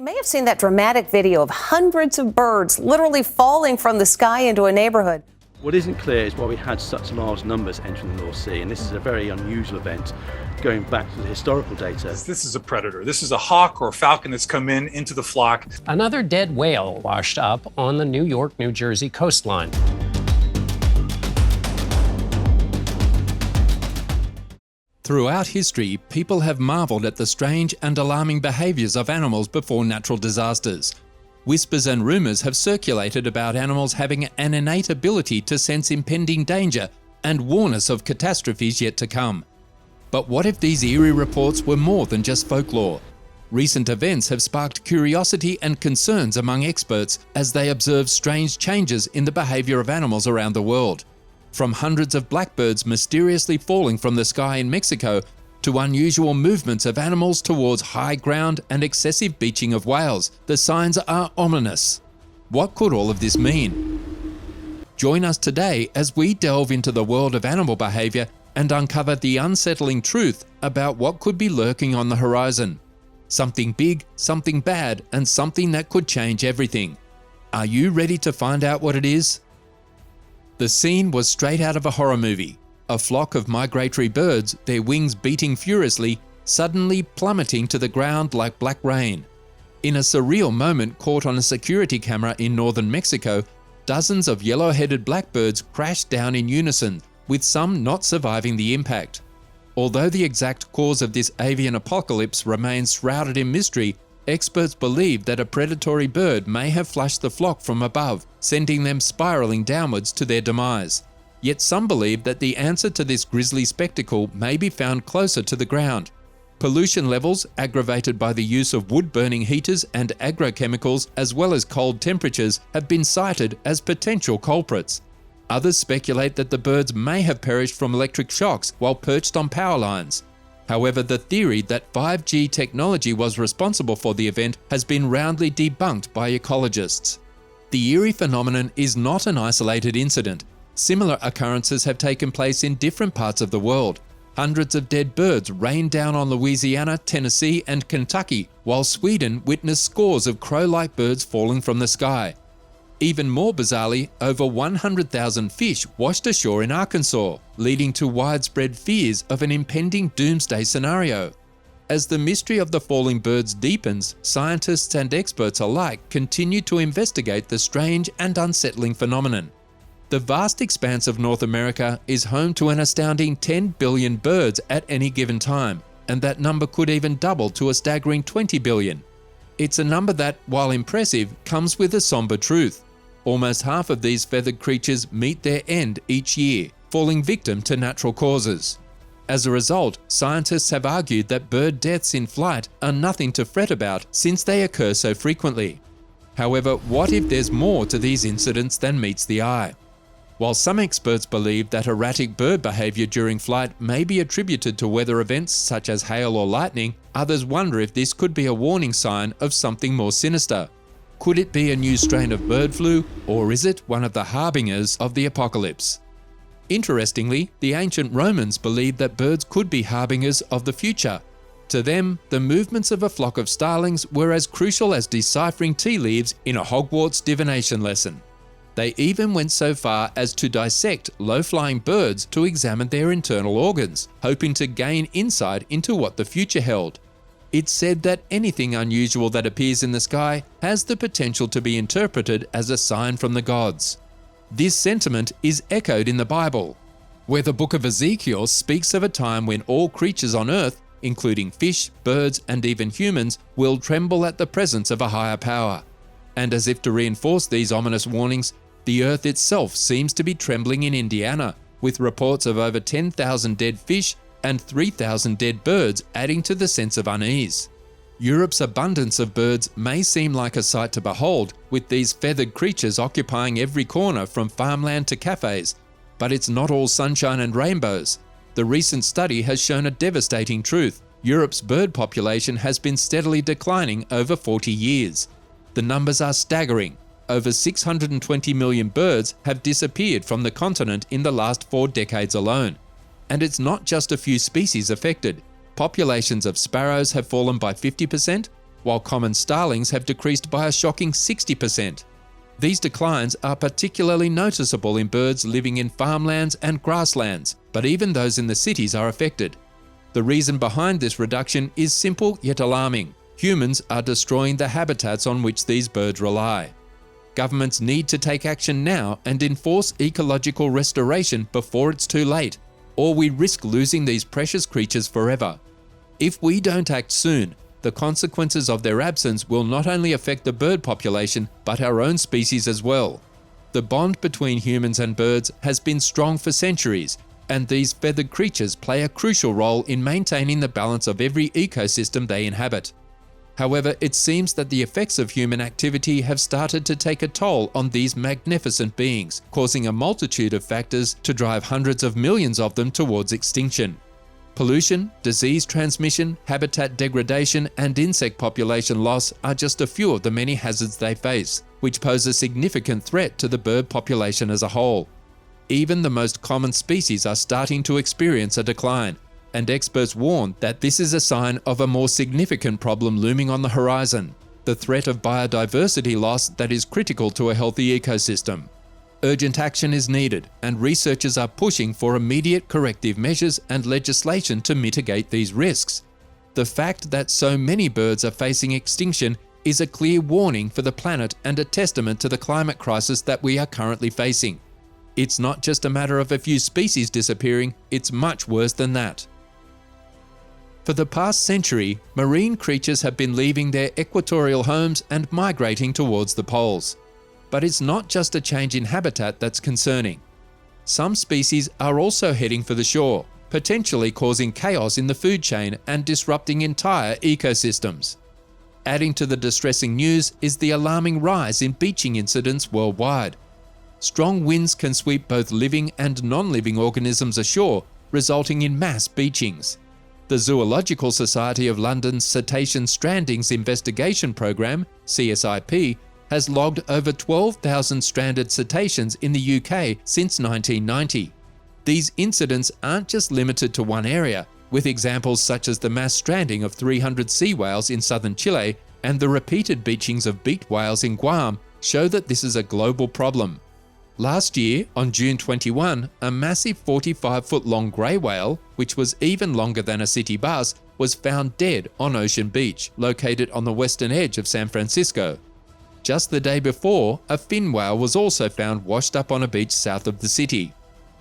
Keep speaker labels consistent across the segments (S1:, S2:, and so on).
S1: You may have seen that dramatic video of hundreds of birds literally falling from the sky into a neighborhood.
S2: What isn't clear is why we had such large numbers entering the North Sea, and this is a very unusual event going back to the historical data.
S3: This is a predator. This is a hawk or a falcon that's come into the flock.
S4: Another dead whale washed up on the New York, New Jersey coastline.
S5: Throughout history, people have marveled at the strange and alarming behaviors of animals before natural disasters. Whispers and rumors have circulated about animals having an innate ability to sense impending danger and warn us of catastrophes yet to come. But what if these eerie reports were more than just folklore? Recent events have sparked curiosity and concerns among experts as they observe strange changes in the behavior of animals around the world. From hundreds of blackbirds mysteriously falling from the sky in Mexico to unusual movements of animals towards high ground and excessive beaching of whales, the signs are ominous. What could all of this mean? Join us today as we delve into the world of animal behavior and uncover the unsettling truth about what could be lurking on the horizon. Something big, something bad, and something that could change everything. Are you ready to find out what it is? The scene was straight out of a horror movie. A flock of migratory birds, their wings beating furiously, suddenly plummeting to the ground like black rain. In a surreal moment caught on a security camera in northern Mexico, dozens of yellow-headed blackbirds crashed down in unison, with some not surviving the impact. Although the exact cause of this avian apocalypse remains shrouded in mystery, experts believe that a predatory bird may have flushed the flock from above, sending them spiraling downwards to their demise. Yet some believe that the answer to this grisly spectacle may be found closer to the ground. Pollution levels, aggravated by the use of wood-burning heaters and agrochemicals, as well as cold temperatures, have been cited as potential culprits. Others speculate that the birds may have perished from electric shocks while perched on power lines. However, the theory that 5G technology was responsible for the event has been roundly debunked by ecologists. The eerie phenomenon is not an isolated incident. Similar occurrences have taken place in different parts of the world. Hundreds of dead birds rained down on Louisiana, Tennessee, and Kentucky, while Sweden witnessed scores of crow-like birds falling from the sky. Even more bizarrely, over 100,000 fish washed ashore in Arkansas, leading to widespread fears of an impending doomsday scenario. As the mystery of the falling birds deepens, scientists and experts alike continue to investigate the strange and unsettling phenomenon. The vast expanse of North America is home to an astounding 10 billion birds at any given time, and that number could even double to a staggering 20 billion. It's a number that, while impressive, comes with a somber truth. Almost half of these feathered creatures meet their end each year, falling victim to natural causes. As a result, scientists have argued that bird deaths in flight are nothing to fret about since they occur so frequently. However, what if there's more to these incidents than meets the eye? While some experts believe that erratic bird behavior during flight may be attributed to weather events such as hail or lightning, others wonder if this could be a warning sign of something more sinister. Could it be a new strain of bird flu, or is it one of the harbingers of the apocalypse? Interestingly, the ancient Romans believed that birds could be harbingers of the future. To them, the movements of a flock of starlings were as crucial as deciphering tea leaves in a Hogwarts divination lesson. They even went so far as to dissect low-flying birds to examine their internal organs, hoping to gain insight into what the future held. It's said that anything unusual that appears in the sky has the potential to be interpreted as a sign from the gods. This sentiment is echoed in the Bible, where the book of Ezekiel speaks of a time when all creatures on earth, including fish, birds, and even humans, will tremble at the presence of a higher power. And as if to reinforce these ominous warnings, the earth itself seems to be trembling in Indiana, with reports of over 10,000 dead fish and 3,000 dead birds adding to the sense of unease. Europe's abundance of birds may seem like a sight to behold, with these feathered creatures occupying every corner from farmland to cafes, but it's not all sunshine and rainbows. The recent study has shown a devastating truth. Europe's bird population has been steadily declining over 40 years. The numbers are staggering. Over 620 million birds have disappeared from the continent in the last 4 decades alone. And it's not just a few species affected. Populations of sparrows have fallen by 50%, while common starlings have decreased by a shocking 60%. These declines are particularly noticeable in birds living in farmlands and grasslands, but even those in the cities are affected. The reason behind this reduction is simple yet alarming. Humans are destroying the habitats on which these birds rely. Governments need to take action now and enforce ecological restoration before it's too late, or we risk losing these precious creatures forever. If we don't act soon, the consequences of their absence will not only affect the bird population, but our own species as well. The bond between humans and birds has been strong for centuries, and these feathered creatures play a crucial role in maintaining the balance of every ecosystem they inhabit. However, it seems that the effects of human activity have started to take a toll on these magnificent beings, causing a multitude of factors to drive hundreds of millions of them towards extinction. Pollution, disease transmission, habitat degradation, and insect population loss are just a few of the many hazards they face, which pose a significant threat to the bird population as a whole. Even the most common species are starting to experience a decline, and experts warn that this is a sign of a more significant problem looming on the horizon, the threat of biodiversity loss that is critical to a healthy ecosystem. Urgent action is needed, and researchers are pushing for immediate corrective measures and legislation to mitigate these risks. The fact that so many birds are facing extinction is a clear warning for the planet and a testament to the climate crisis that we are currently facing. It's not just a matter of a few species disappearing, it's much worse than that. For the past century, marine creatures have been leaving their equatorial homes and migrating towards the poles. But it's not just a change in habitat that's concerning. Some species are also heading for the shore, potentially causing chaos in the food chain and disrupting entire ecosystems. Adding to the distressing news is the alarming rise in beaching incidents worldwide. Strong winds can sweep both living and non-living organisms ashore, resulting in mass beachings. The Zoological Society of London's Cetacean Strandings Investigation Programme, CSIP, has logged over 12,000 stranded cetaceans in the UK since 1990. These incidents aren't just limited to one area, with examples such as the mass stranding of 300 sea whales in southern Chile and the repeated beachings of beaked whales in Guam show that this is a global problem. Last year, on June 21, a massive 45-foot-long grey whale, which was even longer than a city bus, was found dead on Ocean Beach, located on the western edge of San Francisco. Just the day before, a fin whale was also found washed up on a beach south of the city.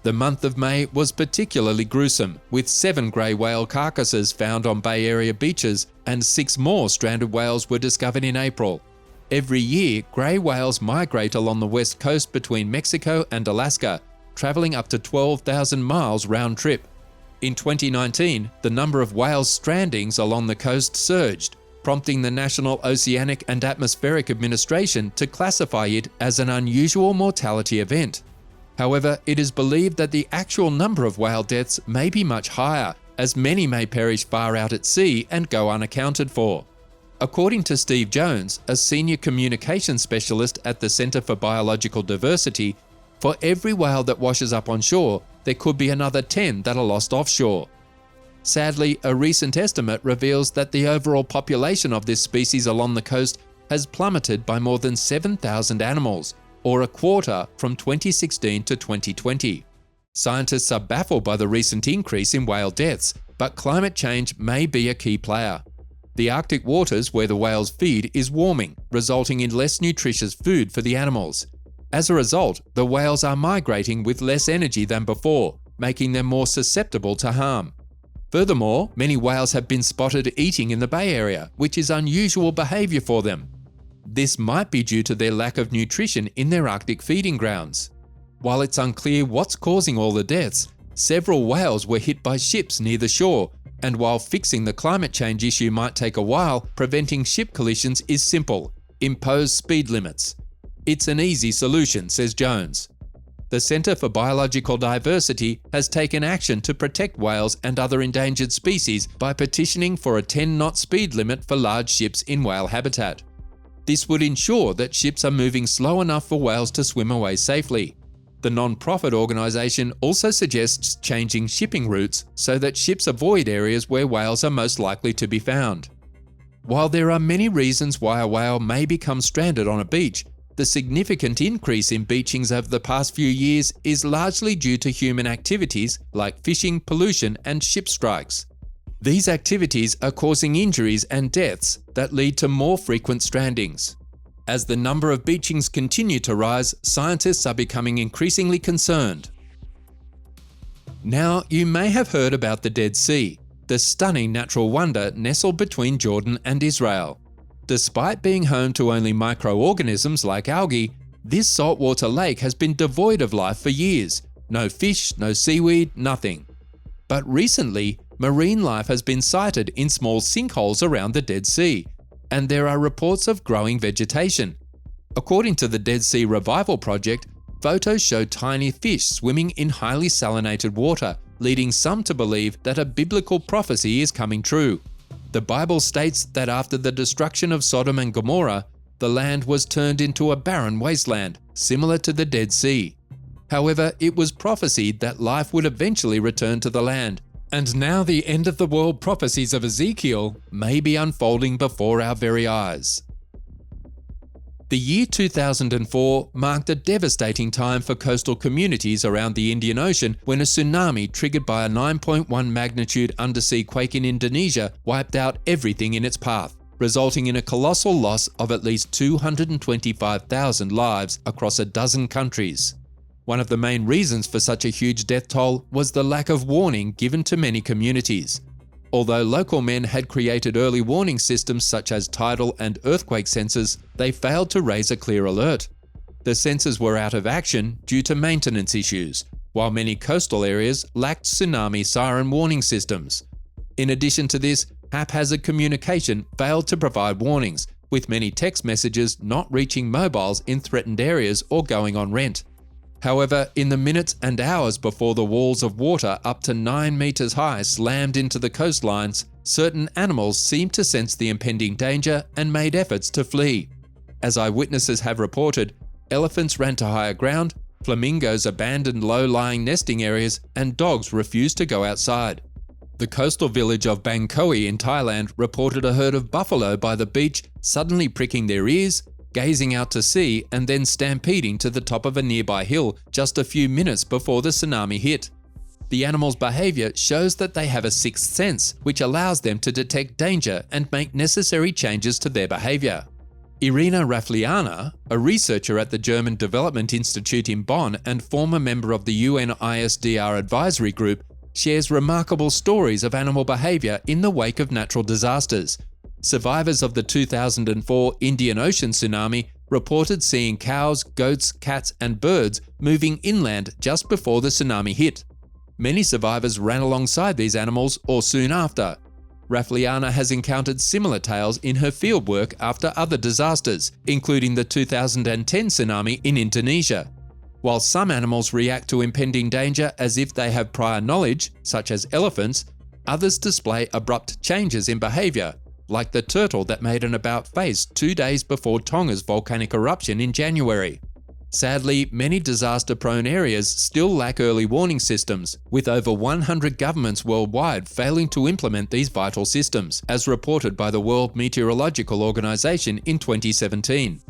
S5: The month of May was particularly gruesome, with 7 grey whale carcasses found on Bay Area beaches and 6 more stranded whales were discovered in April. Every year, grey whales migrate along the west coast between Mexico and Alaska, travelling up to 12,000 miles round trip. In 2019, the number of whale strandings along the coast surged, prompting the National Oceanic and Atmospheric Administration to classify it as an unusual mortality event. However, it is believed that the actual number of whale deaths may be much higher, as many may perish far out at sea and go unaccounted for. According to Steve Jones, a senior communications specialist at the Centre for Biological Diversity, for every whale that washes up on shore, there could be another 10 that are lost offshore. Sadly, a recent estimate reveals that the overall population of this species along the coast has plummeted by more than 7,000 animals, or a quarter from 2016 to 2020. Scientists are baffled by the recent increase in whale deaths, but climate change may be a key player. The Arctic waters where the whales feed is warming, resulting in less nutritious food for the animals. As a result, the whales are migrating with less energy than before, making them more susceptible to harm. Furthermore, many whales have been spotted eating in the Bay Area, which is unusual behavior for them. This might be due to their lack of nutrition in their Arctic feeding grounds. While it's unclear what's causing all the deaths, several whales were hit by ships near the shore, and while fixing the climate change issue might take a while, preventing ship collisions is simple: impose speed limits. It's an easy solution, says Jones. The Centre for Biological Diversity has taken action to protect whales and other endangered species by petitioning for a 10-knot speed limit for large ships in whale habitat. This would ensure that ships are moving slow enough for whales to swim away safely. The non-profit organisation also suggests changing shipping routes so that ships avoid areas where whales are most likely to be found. While there are many reasons why a whale may become stranded on a beach, the significant increase in beachings over the past few years is largely due to human activities like fishing, pollution, and ship strikes. These activities are causing injuries and deaths that lead to more frequent strandings. As the number of beachings continue to rise, scientists are becoming increasingly concerned. Now, you may have heard about the Dead Sea, the stunning natural wonder nestled between Jordan and Israel. Despite being home to only microorganisms like algae, this saltwater lake has been devoid of life for years. No fish, no seaweed, nothing. But recently, marine life has been sighted in small sinkholes around the Dead Sea, and there are reports of growing vegetation. According to the Dead Sea Revival Project, photos show tiny fish swimming in highly salinated water, leading some to believe that a biblical prophecy is coming true. The Bible states that after the destruction of Sodom and Gomorrah, the land was turned into a barren wasteland, similar to the Dead Sea. However, it was prophesied that life would eventually return to the land, and now the end of the world prophecies of Ezekiel may be unfolding before our very eyes. The year 2004 marked a devastating time for coastal communities around the Indian Ocean when a tsunami triggered by a 9.1 magnitude undersea quake in Indonesia wiped out everything in its path, resulting in a colossal loss of at least 225,000 lives across a dozen countries. One of the main reasons for such a huge death toll was the lack of warning given to many communities. Although local men had created early warning systems such as tidal and earthquake sensors, they failed to raise a clear alert. The sensors were out of action due to maintenance issues, while many coastal areas lacked tsunami siren warning systems. In addition to this, haphazard communication failed to provide warnings, with many text messages not reaching mobiles in threatened areas or going on rent. However, in the minutes and hours before the walls of water up to 9 meters high slammed into the coastlines, certain animals seemed to sense the impending danger and made efforts to flee. As eyewitnesses have reported, elephants ran to higher ground, flamingos abandoned low-lying nesting areas, and dogs refused to go outside. The coastal village of Bangkoi in Thailand reported a herd of buffalo by the beach suddenly pricking their ears, gazing out to sea, and then stampeding to the top of a nearby hill just a few minutes before the tsunami hit. The animals' behavior shows that they have a sixth sense, which allows them to detect danger and make necessary changes to their behavior. Irina Rafliana, a researcher at the German Development Institute in Bonn and former member of the UN ISDR advisory group, shares remarkable stories of animal behavior in the wake of natural disasters. Survivors of the 2004 Indian Ocean tsunami reported seeing cows, goats, cats, and birds moving inland just before the tsunami hit. Many survivors ran alongside these animals or soon after. Rafliana has encountered similar tales in her fieldwork after other disasters, including the 2010 tsunami in Indonesia. While some animals react to impending danger as if they have prior knowledge, such as elephants, others display abrupt changes in behavior, like the turtle that made an about-face 2 days before Tonga's volcanic eruption in January. Sadly, many disaster-prone areas still lack early warning systems, with over 100 governments worldwide failing to implement these vital systems, as reported by the World Meteorological Organization in 2017.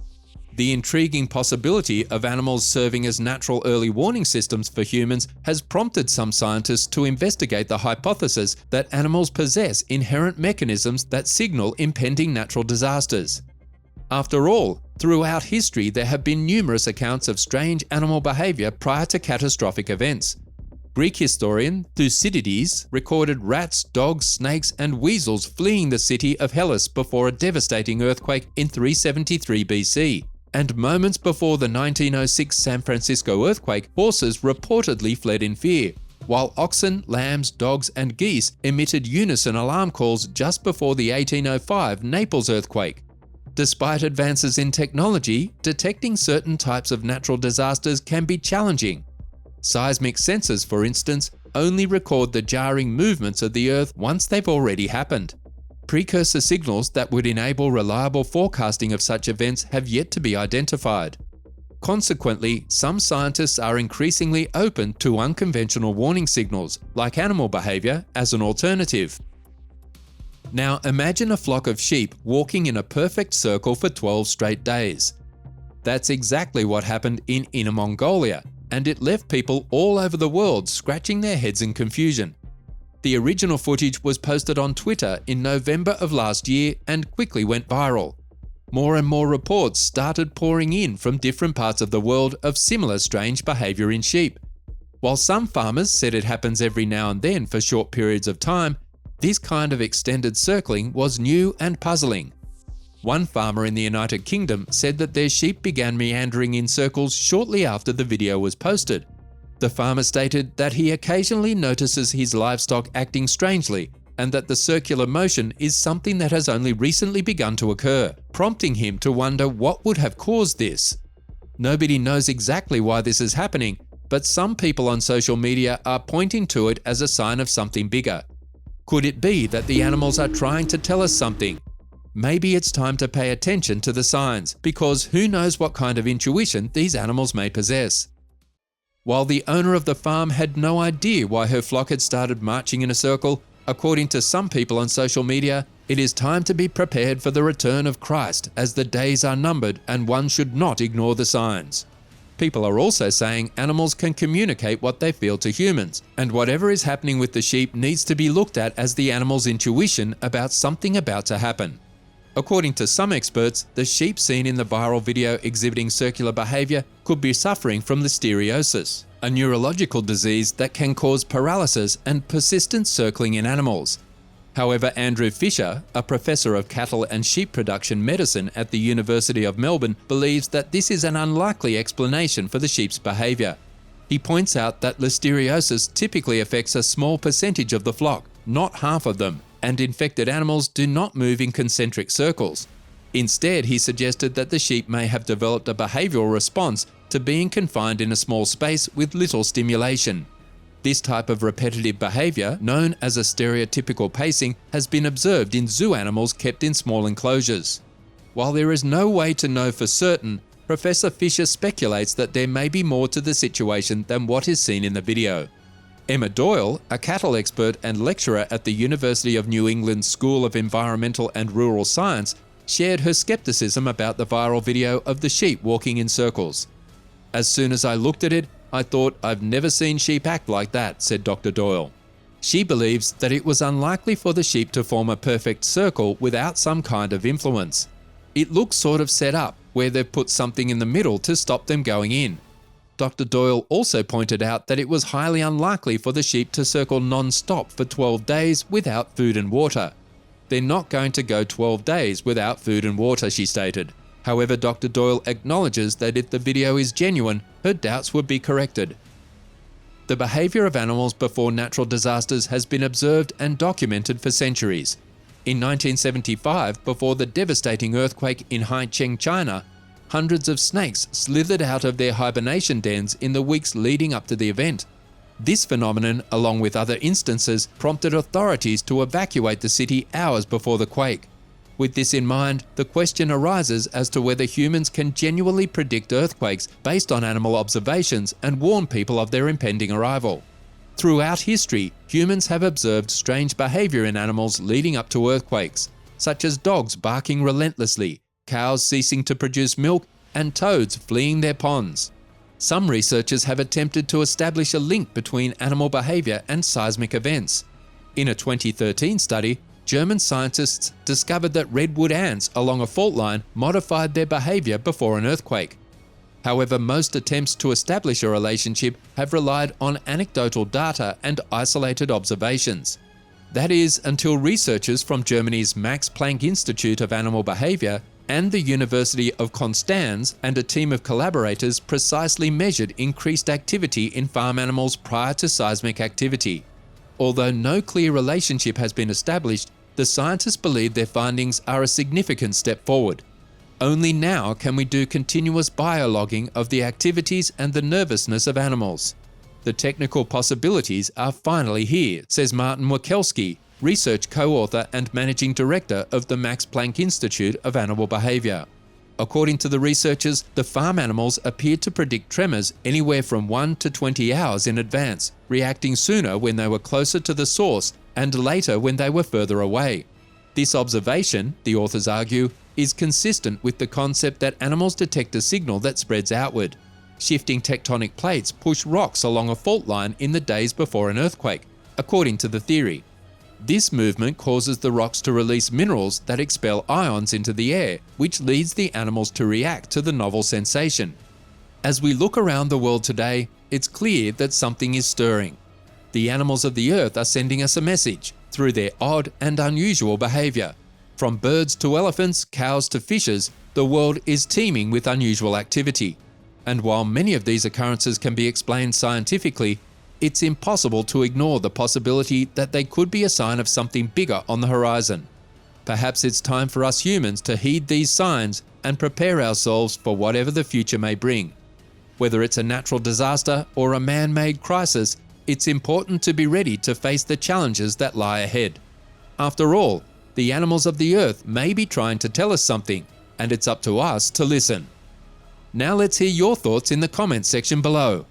S5: The intriguing possibility of animals serving as natural early warning systems for humans has prompted some scientists to investigate the hypothesis that animals possess inherent mechanisms that signal impending natural disasters. After all, throughout history there have been numerous accounts of strange animal behavior prior to catastrophic events. Greek historian Thucydides recorded rats, dogs, snakes, and weasels fleeing the city of Hellas before a devastating earthquake in 373 BC. And moments before the 1906 San Francisco earthquake, horses reportedly fled in fear, while oxen, lambs, dogs, and geese emitted unison alarm calls just before the 1805 Naples earthquake. Despite advances in technology, detecting certain types of natural disasters can be challenging. Seismic sensors, for instance, only record the jarring movements of the Earth once they've already happened. Precursor signals that would enable reliable forecasting of such events have yet to be identified. Consequently, some scientists are increasingly open to unconventional warning signals, like animal behavior, as an alternative. Now imagine a flock of sheep walking in a perfect circle for 12 straight days. That's exactly what happened in Inner Mongolia, and it left people all over the world scratching their heads in confusion. The original footage was posted on Twitter in November of last year and quickly went viral. More and more reports started pouring in from different parts of the world of similar strange behaviour in sheep. While some farmers said it happens every now and then for short periods of time, this kind of extended circling was new and puzzling. One farmer in the United Kingdom said that their sheep began meandering in circles shortly after the video was posted. The farmer stated that he occasionally notices his livestock acting strangely and that the circular motion is something that has only recently begun to occur, prompting him to wonder what would have caused this. Nobody knows exactly why this is happening, but some people on social media are pointing to it as a sign of something bigger. Could it be that the animals are trying to tell us something? Maybe it's time to pay attention to the signs, because who knows what kind of intuition these animals may possess. While the owner of the farm had no idea why her flock had started marching in a circle, according to some people on social media, it is time to be prepared for the return of Christ, as the days are numbered and one should not ignore the signs. People are also saying animals can communicate what they feel to humans, and whatever is happening with the sheep needs to be looked at as the animal's intuition about something about to happen. According to some experts, the sheep seen in the viral video exhibiting circular behaviour could be suffering from listeriosis, a neurological disease that can cause paralysis and persistent circling in animals. However, Andrew Fisher, a professor of cattle and sheep production medicine at the University of Melbourne, believes that this is an unlikely explanation for the sheep's behaviour. He points out that listeriosis typically affects a small percentage of the flock, not half of them, and infected animals do not move in concentric circles. Instead, he suggested that the sheep may have developed a behavioural response to being confined in a small space with little stimulation. This type of repetitive behaviour, known as a stereotypical pacing, has been observed in zoo animals kept in small enclosures. While there is no way to know for certain, Professor Fisher speculates that there may be more to the situation than what is seen in the video. Emma Doyle, a cattle expert and lecturer at the University of New England School of Environmental and Rural Science, shared her skepticism about the viral video of the sheep walking in circles. "As soon as I looked at it, I thought, I've never seen sheep act like that," said Dr. Doyle. She believes that it was unlikely for the sheep to form a perfect circle without some kind of influence. It looks sort of set up, where they've put something in the middle to stop them going in. Dr. Doyle also pointed out that it was highly unlikely for the sheep to circle non-stop for 12 days without food and water. "They're not going to go 12 days without food and water," she stated. However, Dr. Doyle acknowledges that if the video is genuine, her doubts would be corrected. The behaviour of animals before natural disasters has been observed and documented for centuries. In 1975, before the devastating earthquake in Haicheng, China, hundreds of snakes slithered out of their hibernation dens in the weeks leading up to the event. This phenomenon, along with other instances, prompted authorities to evacuate the city hours before the quake. With this in mind, the question arises as to whether humans can genuinely predict earthquakes based on animal observations and warn people of their impending arrival. Throughout history, humans have observed strange behaviour in animals leading up to earthquakes, such as dogs barking relentlessly, cows ceasing to produce milk, and toads fleeing their ponds. Some researchers have attempted to establish a link between animal behaviour and seismic events. In a 2013 study, German scientists discovered that redwood ants along a fault line modified their behaviour before an earthquake. However, most attempts to establish a relationship have relied on anecdotal data and isolated observations. That is, until researchers from Germany's Max Planck Institute of Animal Behaviour and the University of Konstanz and a team of collaborators precisely measured increased activity in farm animals prior to seismic activity. Although no clear relationship has been established, the scientists believe their findings are a significant step forward. Only now can we do continuous biologging of the activities and the nervousness of animals. The technical possibilities are finally here, says Martin Wakelski, research co-author and managing director of the Max Planck Institute of Animal Behaviour. According to the researchers, the farm animals appeared to predict tremors anywhere from 1 to 20 hours in advance, reacting sooner when they were closer to the source and later when they were further away. This observation, the authors argue, is consistent with the concept that animals detect a signal that spreads outward. Shifting tectonic plates push rocks along a fault line in the days before an earthquake, according to the theory. This movement causes the rocks to release minerals that expel ions into the air, which leads the animals to react to the novel sensation. As we look around the world today, it's clear that something is stirring. The animals of the earth are sending us a message through their odd and unusual behavior. From birds to elephants, cows to fishes, the world is teeming with unusual activity. And while many of these occurrences can be explained scientifically, it's impossible to ignore the possibility that they could be a sign of something bigger on the horizon. Perhaps it's time for us humans to heed these signs and prepare ourselves for whatever the future may bring. Whether it's a natural disaster or a man-made crisis, it's important to be ready to face the challenges that lie ahead. After all, the animals of the earth may be trying to tell us something, and it's up to us to listen. Now let's hear your thoughts in the comments section below.